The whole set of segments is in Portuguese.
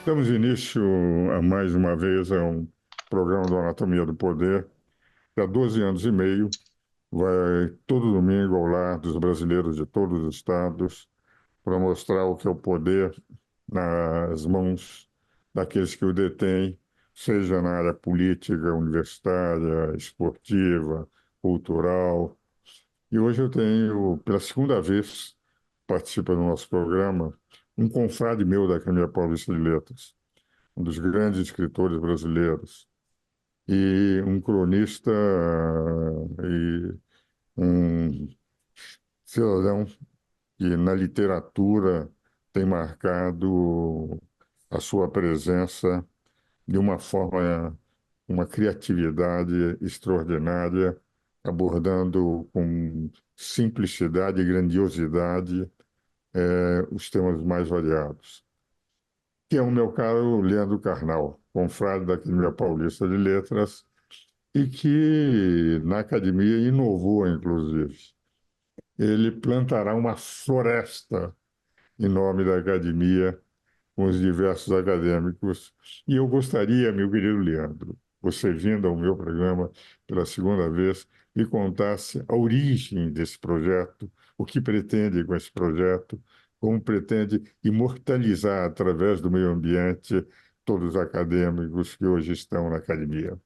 Damos início a mais uma vez a um programa do Anatomia do Poder, que há 12 anos e meio vai todo domingo ao lar dos brasileiros de todos os estados para mostrar o que é o poder nas mãos daqueles que o detêm, seja na área política, universitária, esportiva, cultural. E hoje eu tenho, pela segunda vez, participa do nosso programa, um confrade meu da Academia Paulista de Letras, um dos grandes escritores brasileiros, e um cronista e um cidadão que na literatura tem marcado a sua presença de uma forma, uma criatividade extraordinária, abordando com simplicidade e grandiosidade os temas mais variados. Que é o meu caro Leandro Carnal, confrade da Academia Paulista de Letras, e que na academia inovou, inclusive. Ele plantará uma floresta em nome da academia com os diversos acadêmicos. E eu gostaria, meu querido Leandro, você vindo ao meu programa pela segunda vez, me contasse a origem desse projeto, o que pretende com esse projeto, como pretende imortalizar através do meio ambiente todos os acadêmicos que hoje estão na academia.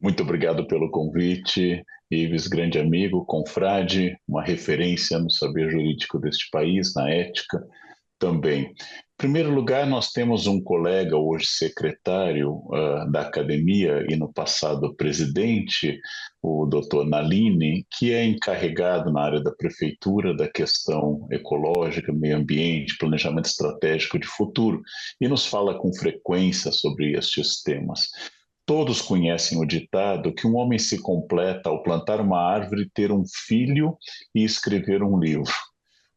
Muito obrigado pelo convite, Ives, grande amigo, confrade, uma referência no saber jurídico deste país, na ética também. Em primeiro lugar, nós temos um colega, hoje secretário da academia e no passado presidente, o doutor Nalini, que é encarregado na área da prefeitura da questão ecológica, meio ambiente, planejamento estratégico de futuro, e nos fala com frequência sobre estes temas. Todos conhecem o ditado que um homem se completa ao plantar uma árvore, ter um filho e escrever um livro.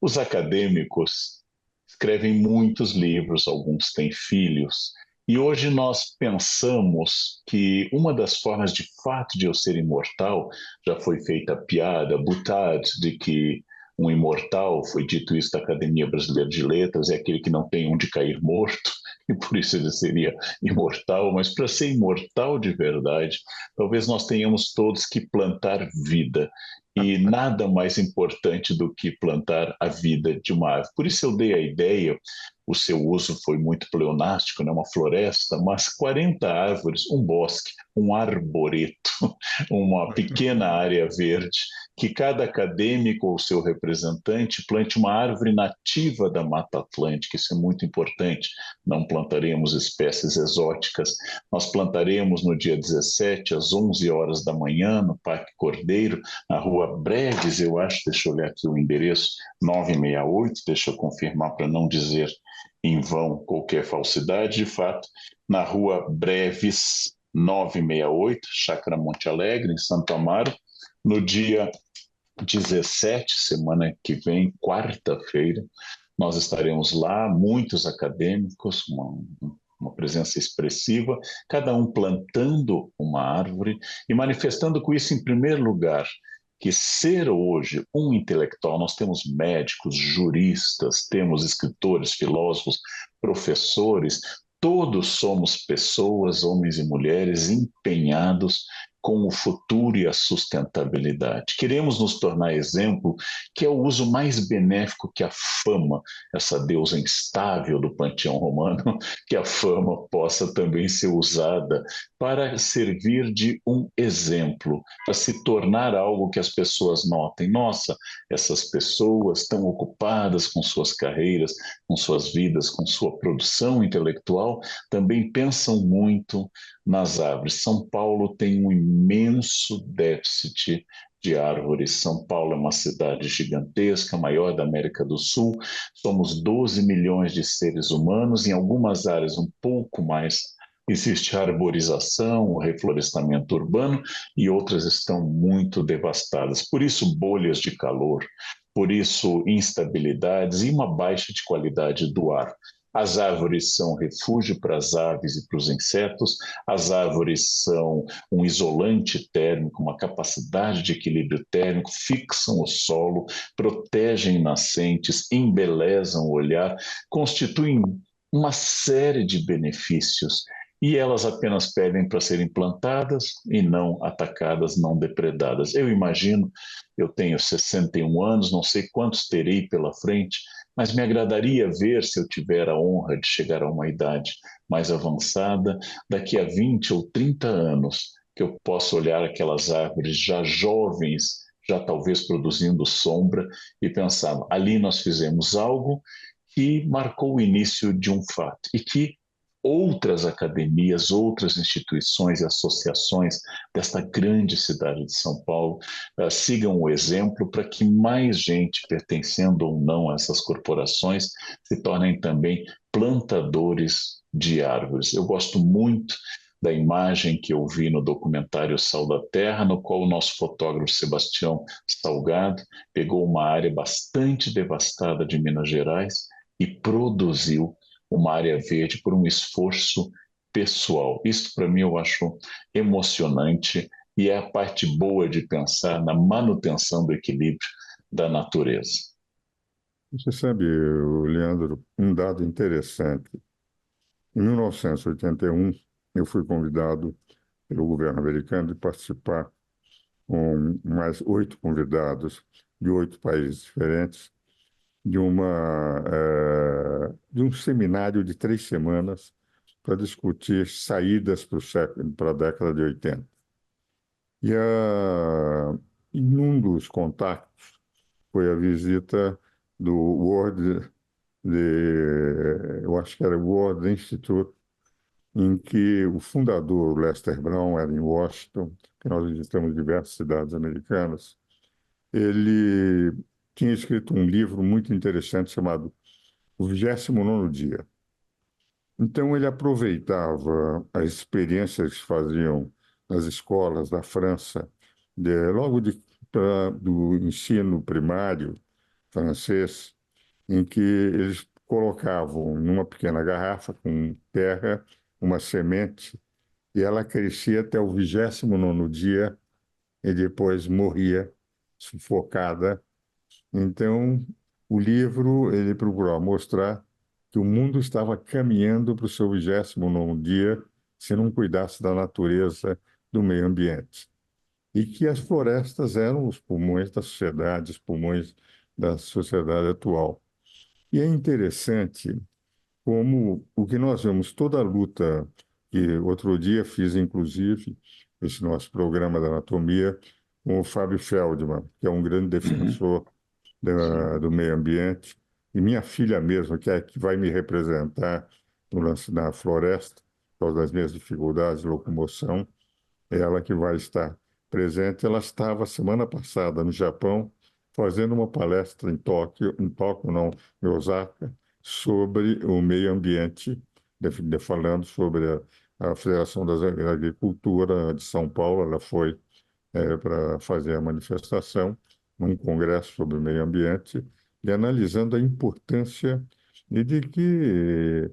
Os acadêmicos escrevem muitos livros, alguns têm filhos, e hoje nós pensamos que uma das formas de fato de eu ser imortal, já foi feita a piada, boutade, de que um imortal, foi dito isso da Academia Brasileira de Letras, é aquele que não tem onde cair morto, e por isso ele seria imortal, mas para ser imortal de verdade, talvez nós tenhamos todos que plantar vida. E nada mais importante do que plantar a vida de uma árvore. Por isso eu dei a ideia, o seu uso foi muito pleonástico, né? Uma floresta, mas 40 árvores, um bosque, um arboreto, uma pequena área verde, que cada acadêmico ou seu representante plante uma árvore nativa da Mata Atlântica, isso é muito importante. Não plantaremos espécies exóticas, nós plantaremos no dia 17, às 11 horas da manhã, no Parque Cordeiro, na rua Breves, eu acho, deixa eu olhar aqui o endereço, 968, deixa eu confirmar para não dizer em vão qualquer falsidade, de fato, na rua Breves 968, Chácara Monte Alegre, em Santo Amaro, no dia 17, semana que vem, quarta-feira, nós estaremos lá, muitos acadêmicos, uma presença expressiva, cada um plantando uma árvore e manifestando com isso, em primeiro lugar, que ser hoje um intelectual, nós temos médicos, juristas, temos escritores, filósofos, professores, todos somos pessoas, homens e mulheres, empenhados com o futuro e a sustentabilidade. Queremos nos tornar exemplo, que é o uso mais benéfico que a fama, essa deusa instável do panteão romano, que a fama possa também ser usada para servir de um exemplo, para se tornar algo que as pessoas notem. Nossa, essas pessoas estão ocupadas com suas carreiras, com suas vidas, com sua produção intelectual, também pensam muito nas árvores. São Paulo tem um imenso déficit de árvores. São Paulo é uma cidade gigantesca, a maior da América do Sul. Somos 12 milhões de seres humanos, em algumas áreas um pouco mais. Existe a arborização, o reflorestamento urbano e outras estão muito devastadas. Por isso, bolhas de calor, por isso, instabilidades e uma baixa de qualidade do ar. As árvores são refúgio para as aves e para os insetos, as árvores são um isolante térmico, uma capacidade de equilíbrio térmico, fixam o solo, protegem nascentes, embelezam o olhar, constituem uma série de benefícios e elas apenas pedem para serem plantadas e não atacadas, não depredadas. Eu imagino, eu tenho 61 anos, não sei quantos terei pela frente, mas me agradaria ver, se eu tiver a honra de chegar a uma idade mais avançada, daqui a 20 ou 30 anos, que eu possa olhar aquelas árvores já jovens, já talvez produzindo sombra, e pensar: ali nós fizemos algo que marcou o início de um fato e que outras academias, outras instituições e associações desta grande cidade de São Paulo sigam o exemplo para que mais gente, pertencendo ou não a essas corporações, se tornem também plantadores de árvores. Eu gosto muito da imagem que eu vi no documentário Sal da Terra, no qual o nosso fotógrafo Sebastião Salgado pegou uma área bastante devastada de Minas Gerais e produziu uma área verde por um esforço pessoal. Isso, para mim, eu acho emocionante e é a parte boa de pensar na manutenção do equilíbrio da natureza. Você sabe, Leandro, um dado interessante. Em 1981, eu fui convidado pelo governo americano de participar com mais 8 convidados de 8 países diferentes de um seminário de 3 semanas para discutir saídas para o século, para a década de 80. E em um dos contatos foi a visita do eu acho que era o World Institute, em que o fundador, Lester Brown, era em Washington, que nós visitamos diversas cidades americanas. Ele tinha escrito um livro muito interessante chamado O 29º Dia. Então, ele aproveitava as experiências que faziam nas escolas da França, logo do ensino primário francês, em que eles colocavam numa pequena garrafa com terra uma semente e ela crescia até o 29º dia e depois morria sufocada. Então, o livro ele procurou mostrar que o mundo estava caminhando para o seu 29º dia se não cuidasse da natureza, do meio ambiente. E que as florestas eram os pulmões da sociedade, os pulmões da sociedade atual. E é interessante como o que nós vemos, toda a luta, que outro dia fiz, inclusive, esse nosso programa da anatomia, com o Fábio Feldman, que é um grande Uhum, defensor sim. do meio ambiente, e minha filha mesma, que é a que vai me representar no lance na floresta, por causa das minhas dificuldades de locomoção, é ela que vai estar presente. Ela estava semana passada no Japão fazendo uma palestra em Tóquio não, em Osaka, sobre o meio ambiente, falando sobre a Federação da Agricultura de São Paulo. Ela foi para fazer a manifestação num congresso sobre o meio ambiente e analisando a importância e de que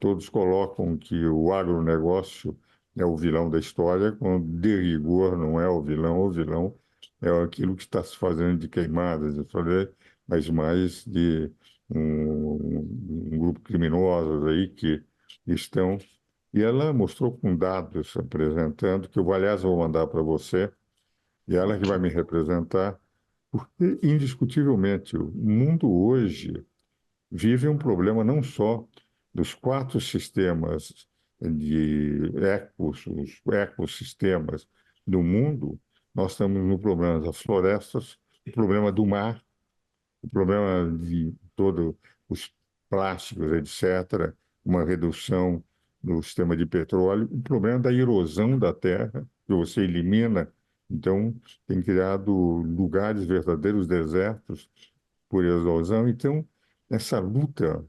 todos colocam que o agronegócio é o vilão da história, quando de rigor não é o vilão é aquilo que está se fazendo de queimadas, eu falei, mas mais de um grupo criminosos aí que estão. E ela mostrou com dados apresentando, que eu, aliás, vou mandar para você, e ela que vai me Ok. representar, porque, indiscutivelmente, o mundo hoje vive um problema não só dos 4 sistemas os ecossistemas do mundo, nós estamos no problema das florestas, o problema do mar, o problema de todos os plásticos, etc., uma redução no sistema de petróleo, o problema da erosão da terra, que você elimina, então tem criado lugares, verdadeiros desertos por erosão. Então, essa luta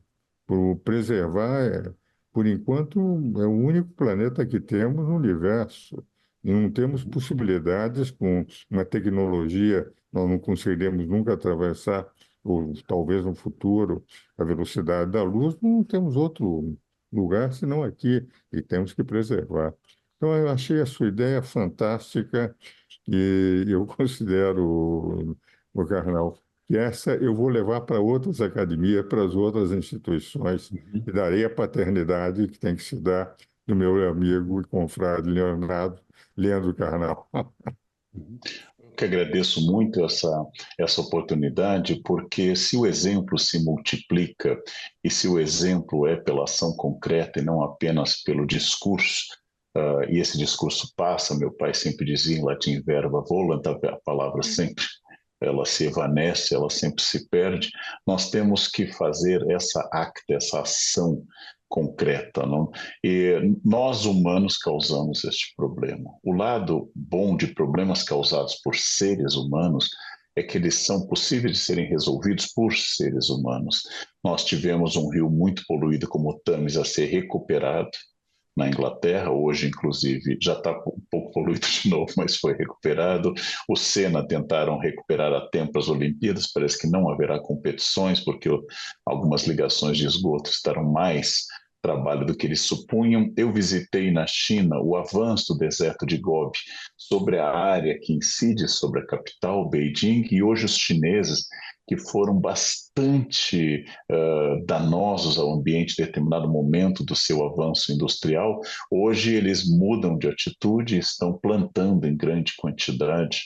por preservar, por enquanto, é o único planeta que temos no universo. E não temos possibilidades com uma tecnologia, nós não conseguiremos nunca atravessar, ou talvez no futuro, a velocidade da luz, não temos outro lugar senão aqui, e temos que preservar. Então, eu achei a sua ideia fantástica e eu considero, o Carnal, que essa eu vou levar para outras academias, para as outras instituições, e Uhum. darei a paternidade que tem que se dar do meu amigo e confrade Leandro Carnal. Uhum. Eu que agradeço muito essa oportunidade, porque se o exemplo se multiplica e se o exemplo é pela ação concreta e não apenas pelo discurso, e esse discurso passa, meu pai sempre dizia em latim verba volant, a palavra sempre ela se evanece, ela sempre se perde. Nós temos que fazer essa acta, essa ação concreta, não? E nós humanos causamos este problema. O lado bom de problemas causados por seres humanos é que eles são possíveis de serem resolvidos por seres humanos. Nós tivemos um rio muito poluído como o Thames a ser recuperado na Inglaterra, hoje, inclusive, já está um pouco poluído de novo, mas foi recuperado. O Senna tentaram recuperar a tempo as Olimpíadas, parece que não haverá competições, porque algumas ligações de esgoto estarão mais trabalho do que eles supunham. Eu visitei na China o avanço do deserto de Gobi sobre a área que incide sobre a capital, Beijing, e hoje os chineses que foram bastante danosos ao ambiente em determinado momento do seu avanço industrial, hoje eles mudam de atitude e estão plantando em grande quantidade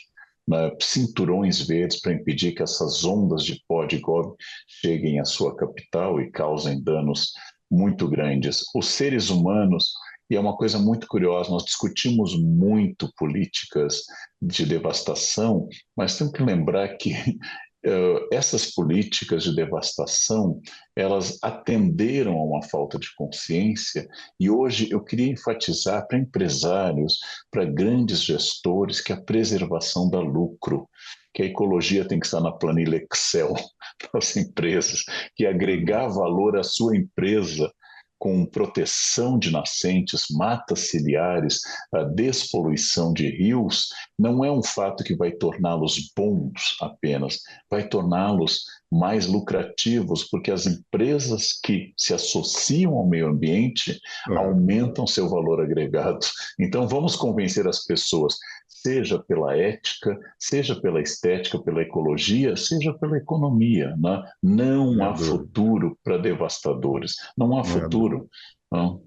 cinturões verdes para impedir que essas ondas de pó de Gobi cheguem à sua capital e causem danos muito grandes. Os seres humanos, e é uma coisa muito curiosa, nós discutimos muito políticas de devastação, mas temos que lembrar que essas políticas de devastação, elas atenderam a uma falta de consciência e hoje eu queria enfatizar para empresários, para grandes gestores, que a preservação dá lucro, que a ecologia tem que estar na planilha Excel das empresas, que agregar valor à sua empresa com proteção de nascentes, matas ciliares, a despoluição de rios, não é um fato que vai torná-los bons apenas, vai torná-los mais lucrativos, porque as empresas que se associam ao meio ambiente Claro, aumentam seu valor agregado. Então, vamos convencer as pessoas, seja pela ética, seja pela estética, pela ecologia, seja pela economia. Né? Não não é há dúvida, futuro para devastadores. Não há não é dúvida. futuro. Não?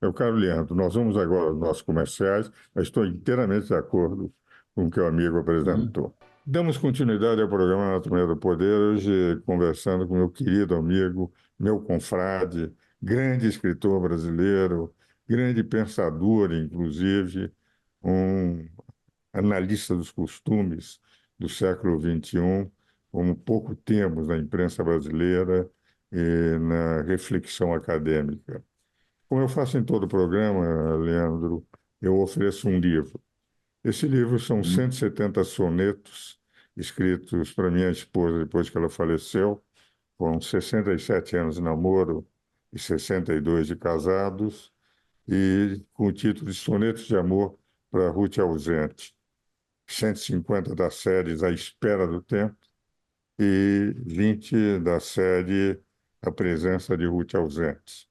Meu caro Leandro, nós vamos agora aos nossos comerciais, mas estou inteiramente de acordo com o que o amigo Uhum. apresentou. Damos continuidade ao programa Anatomia do Poder, hoje conversando com meu querido amigo, meu confrade, grande escritor brasileiro, grande pensador, inclusive, um analista dos costumes do século XXI, como pouco temos na imprensa brasileira e na reflexão acadêmica. Como eu faço em todo o programa, Leandro, eu ofereço um livro. Esse livro são Uhum. 170 sonetos escritos para minha esposa depois que ela faleceu. Foram 67 anos de namoro e 62 de casados, e com o título de Sonetos de Amor para Ruth Ausente. 150 da série A Espera do Tempo e 20 da série A Presença de Ruth Ausente.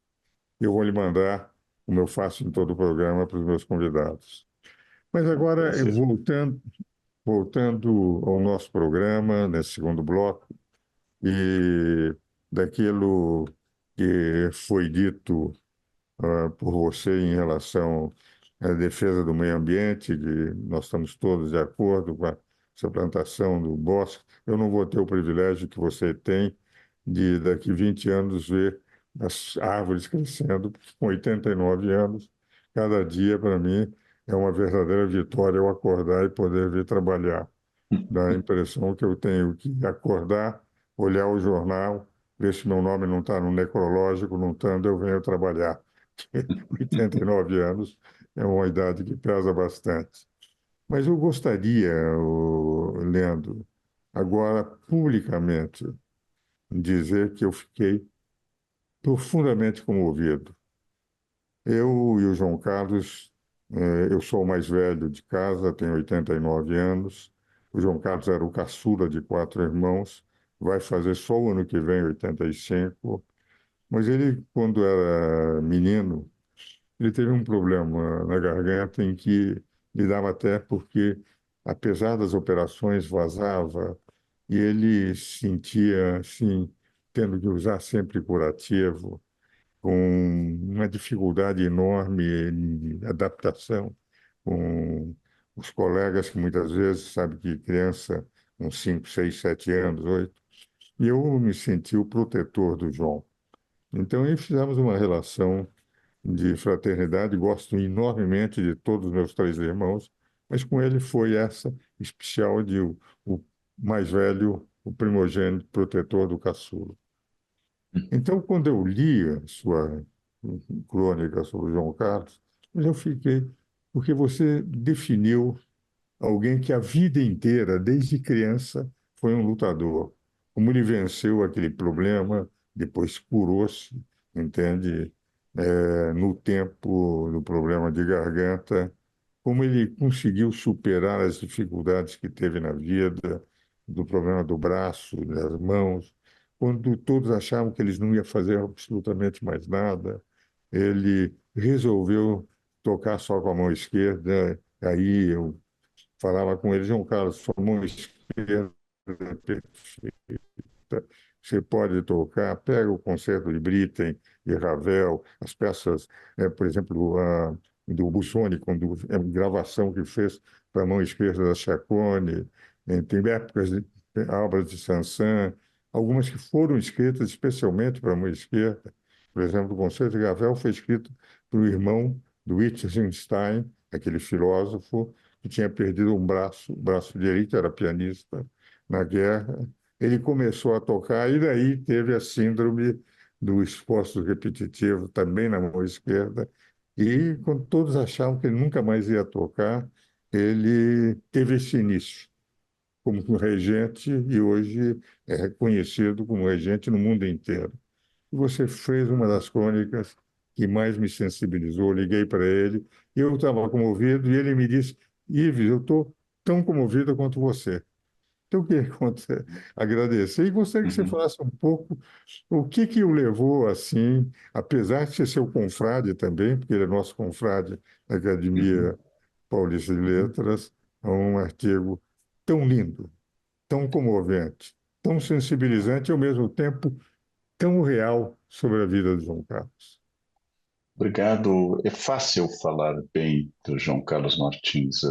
Eu vou lhe mandar, como eu faço em todo o programa, para os meus convidados. Mas É um agora, prazer. voltando ao nosso programa, nesse segundo bloco, e daquilo que foi dito por você em relação à defesa do meio ambiente, que nós estamos todos de acordo com essa plantação do bosque. Eu não vou ter o privilégio que você tem de, daqui 20 anos, ver as árvores crescendo, porque com 89 anos, cada dia, para mim, é uma verdadeira vitória eu acordar e poder vir trabalhar. Dá a impressão que eu tenho que acordar, olhar o jornal, ver se meu nome não está no necrológico, não estando, eu venho trabalhar. 89 anos é uma idade que pesa bastante. Mas eu gostaria, Leandro, agora publicamente, dizer que eu fiquei profundamente comovido. Eu e o João Carlos, eu sou o mais velho de casa, tenho 89 anos. O João Carlos era o caçula de quatro irmãos, vai fazer só o ano que vem 85. Mas ele, quando era menino, ele teve um problema na garganta em que lhe dava até porque, apesar das operações, vazava e ele sentia, assim, tendo que usar sempre curativo, com uma dificuldade enorme de adaptação com os colegas, que muitas vezes, sabe que criança, com 5, 6, 7 anos, 8, e eu me senti o protetor do João. Então, aí fizemos uma relação de fraternidade, gosto enormemente de todos os meus três irmãos, mas com ele foi essa especial de o mais velho, o primogênito, protetor do caçula. Então, quando eu li a sua crônica sobre o João Carlos, eu fiquei, porque você definiu alguém que a vida inteira, desde criança, foi um lutador. Como ele venceu aquele problema, depois curou-se, entende? No tempo do problema de garganta, como ele conseguiu superar as dificuldades que teve na vida, do problema do braço, das mãos, quando todos achavam que eles não iam fazer absolutamente mais nada, ele resolveu tocar só com a mão esquerda. Aí eu falava com ele: João Carlos, sua mão esquerda é perfeita, você pode tocar, pega o concerto de Britten e Ravel, as peças, por exemplo, do Busoni, quando a gravação que fez para a mão esquerda da Chacone, tem épocas, obras de Saint-Saëns, algumas que foram escritas especialmente para a mão esquerda. Por exemplo, o concerto de Ravel foi escrito para o irmão do Wittgenstein, aquele filósofo que tinha perdido um braço, o braço direito, era pianista na guerra. Ele começou a tocar e daí teve a síndrome do esforço repetitivo também na mão esquerda. E quando todos achavam que ele nunca mais ia tocar, ele teve esse início como regente e hoje é reconhecido como regente no mundo inteiro. E você fez uma das crônicas que mais me sensibilizou. Liguei para ele e eu estava comovido e ele me disse: Ives, eu estou tão comovido quanto você. Então, eu queria agradecer e gostaria que você Uhum, falasse um pouco o que que o levou assim, apesar de ser seu confrade também, porque ele é nosso confrade da uhum. Academia Paulista de Letras, a um artigo tão lindo, tão comovente, tão sensibilizante e, ao mesmo tempo, tão real sobre a vida de João Carlos. Obrigado. É fácil falar bem do João Carlos Martins.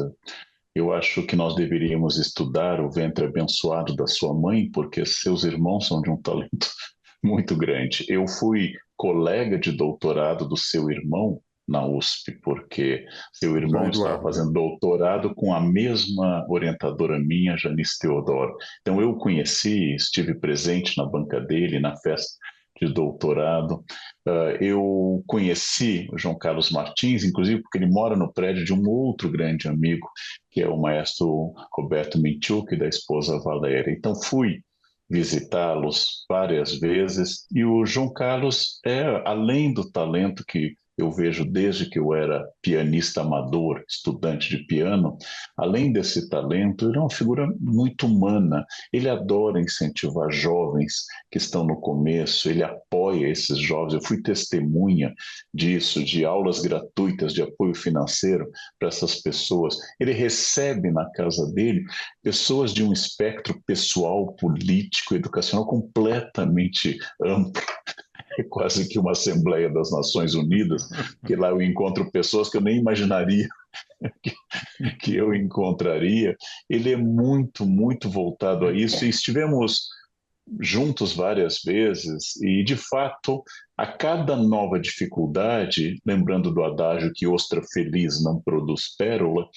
Eu acho que nós deveríamos estudar o ventre abençoado da sua mãe, porque seus irmãos são de um talento muito grande. Eu fui colega de doutorado do seu irmão na USP, porque seu Doutor irmão estava Eduardo. fazendo doutorado com a mesma orientadora minha, Janice Teodoro. Então eu conheci, estive presente na banca dele, na festa de doutorado. Eu conheci o João Carlos Martins, inclusive porque ele mora no prédio de um outro grande amigo, que é o maestro Roberto Minchuk, da esposa Valéria. Então fui visitá-los várias vezes. E o João Carlos é, além do talento que eu vejo desde que eu era pianista amador, estudante de piano, além desse talento, ele é uma figura muito humana. Ele adora incentivar jovens que estão no começo, ele apoia esses jovens. Eu fui testemunha disso, de aulas gratuitas de apoio financeiro para essas pessoas. Ele recebe na casa dele pessoas de um espectro pessoal, político, educacional completamente amplo. É quase que uma Assembleia das Nações Unidas, que lá eu encontro pessoas que eu nem imaginaria que eu encontraria. Ele é muito, muito voltado a isso e estivemos juntos várias vezes e, de fato, a cada nova dificuldade, lembrando do adágio que ostra feliz não produz pérola,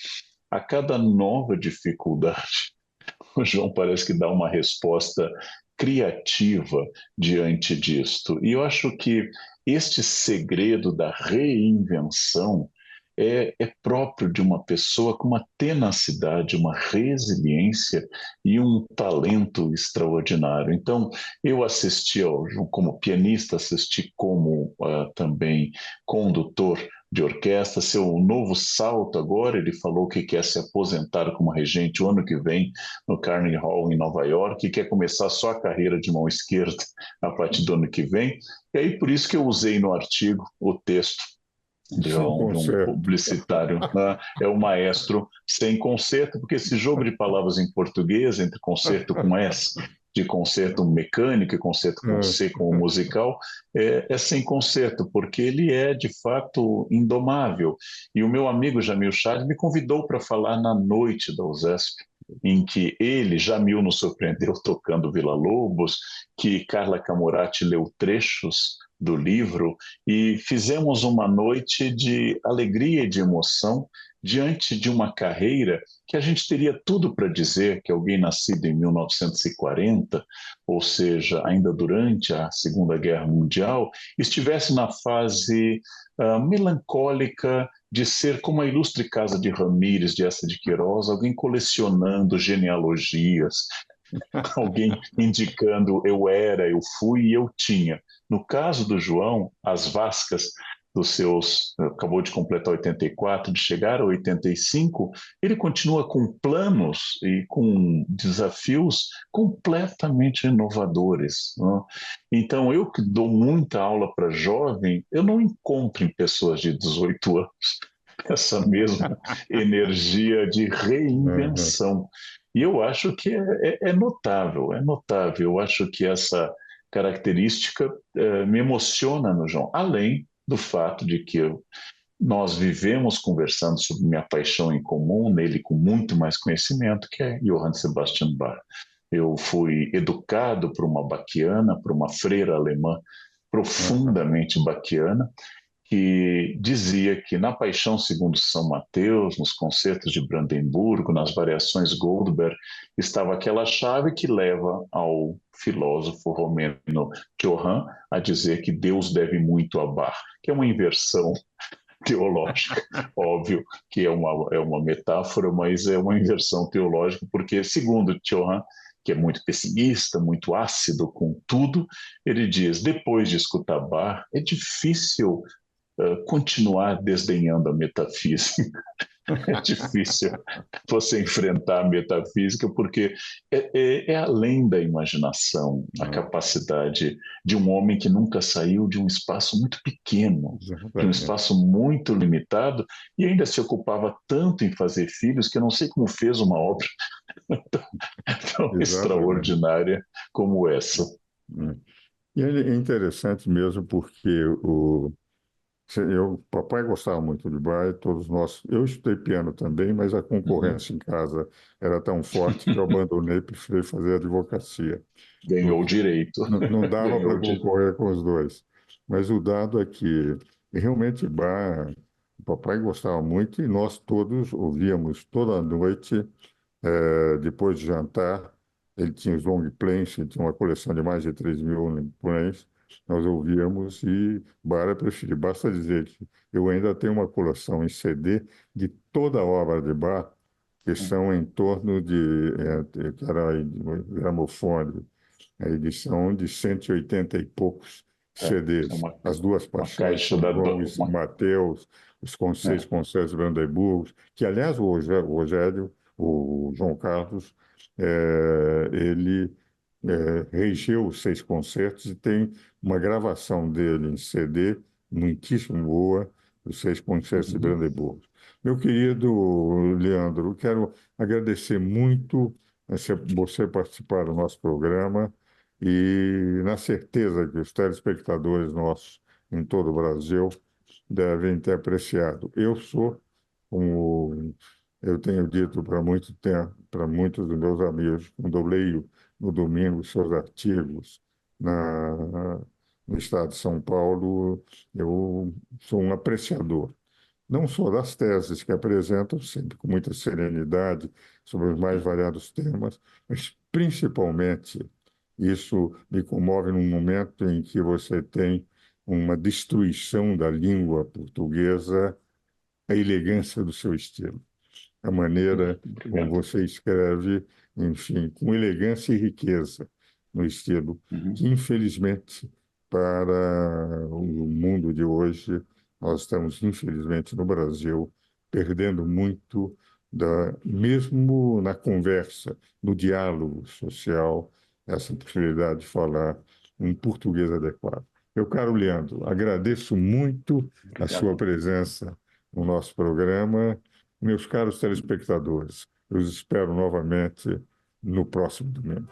a cada nova dificuldade o João parece que dá uma resposta criativa diante disto. E eu acho que este segredo da reinvenção é próprio de uma pessoa com uma tenacidade, uma resiliência e um talento extraordinário. Então, eu assisti ao João como pianista, assisti como também condutor de orquestra, seu novo salto agora, ele falou que quer se aposentar como regente o ano que vem no Carnegie Hall em Nova York e quer começar só a carreira de mão esquerda a partir do ano que vem. E aí por isso que eu usei no artigo o texto sem De um conserto. publicitário, né? É o maestro sem concerto, porque esse jogo de palavras em português, entre concerto com S, de concerto mecânico e concerto com É, C, como musical, é sem concerto, porque ele é, de fato, indomável. E o meu amigo Jamil Chad me convidou para falar na noite da USESP, em que ele, Jamil, nos surpreendeu tocando Vila Lobos, que Carla Camurati leu trechos do livro, e fizemos uma noite de alegria e de emoção diante de uma carreira que a gente teria tudo para dizer que alguém nascido em 1940, ou seja, ainda durante a Segunda Guerra Mundial, estivesse na fase melancólica de ser como a ilustre casa de Ramírez, de Essa de Queiroz, alguém colecionando genealogias, alguém indicando eu era, eu fui e eu tinha. No caso do João, as vascas dos seus, acabou de completar 84, de chegar a 85, ele continua com planos e com desafios completamente inovadores. Né? Então, eu que dou muita aula para jovem, eu não encontro em pessoas de 18 anos essa mesma energia de uhum, reinvenção. E eu acho que é notável, é notável. Eu acho que essa característica me emociona no João, além do fato de que nós vivemos conversando sobre minha paixão em comum, nele com muito mais conhecimento, que é Johann Sebastian Bach. Eu fui educado por uma baquiana, por uma freira alemã uhum. profundamente baquiana, que dizia que na Paixão segundo São Mateus, nos concertos de Brandemburgo, nas variações Goldberg, estava aquela chave que leva ao filósofo romeno Johann a dizer que Deus deve muito a Bach, que é uma inversão teológica. Óbvio que é uma metáfora, mas é uma inversão teológica, porque, segundo Johann, que é muito pessimista, muito ácido com tudo, ele diz: depois de escutar Bach, é difícil continuar desdenhando a metafísica. É difícil você enfrentar a metafísica, porque é além da imaginação, a capacidade de um homem que nunca saiu de um espaço muito pequeno, de um Exatamente. espaço muito limitado, e ainda se ocupava tanto em fazer filhos que eu não sei como fez uma obra tão Exatamente. extraordinária como essa. Né? E ele é interessante mesmo porque papai gostava muito de bar, todos nós. Eu estudei piano também, mas a Uhum. concorrência em casa era tão forte que eu abandonei e preferi fazer advocacia, Ganhou o porque direito. não dava Ganhou para o direito. concorrer com os dois. Mas o dado é que realmente bar, o papai gostava muito e nós todos ouvíamos toda noite, depois de jantar. Ele tinha os long plays, ele tinha uma coleção de mais de 3.000 long plays. Nós ouvíamos e Bar é preferido. Basta dizer que eu ainda tenho uma coleção em CD de toda a obra de Bar, que são em torno que era gramofone, a edição de 180 e poucos É CDs. As duas uma paixões, caixa São da. João e São Mateus, os seis É, concertos de Brandemburgo, que, aliás, o Rogério, o João Carlos, ele regeu os seis concertos e tem uma gravação dele em CD muitíssimo boa, os seis concertos de uhum. Brandemburgo. Meu querido Leandro, eu quero agradecer muito você participar do nosso programa e na certeza que os telespectadores nossos em todo o Brasil devem ter apreciado. Como eu tenho dito para muito tempo, para muitos dos meus amigos, quando eu leio no domingo seus artigos no estado de São Paulo, eu sou um apreciador não só das teses que apresentam, sempre com muita serenidade, sobre os mais variados temas, mas principalmente isso me comove num momento em que você tem uma destruição da língua portuguesa, a elegância do seu estilo, a maneira como Obrigado. você escreve, enfim, com elegância e riqueza no estilo, Uhum. que infelizmente para o mundo de hoje nós estamos infelizmente no Brasil perdendo muito mesmo na conversa, no diálogo social, essa possibilidade de falar um português adequado. Meu caro Leandro, agradeço muito a sua Obrigado. presença no nosso programa. Meus caros telespectadores, eu os espero novamente no próximo domingo.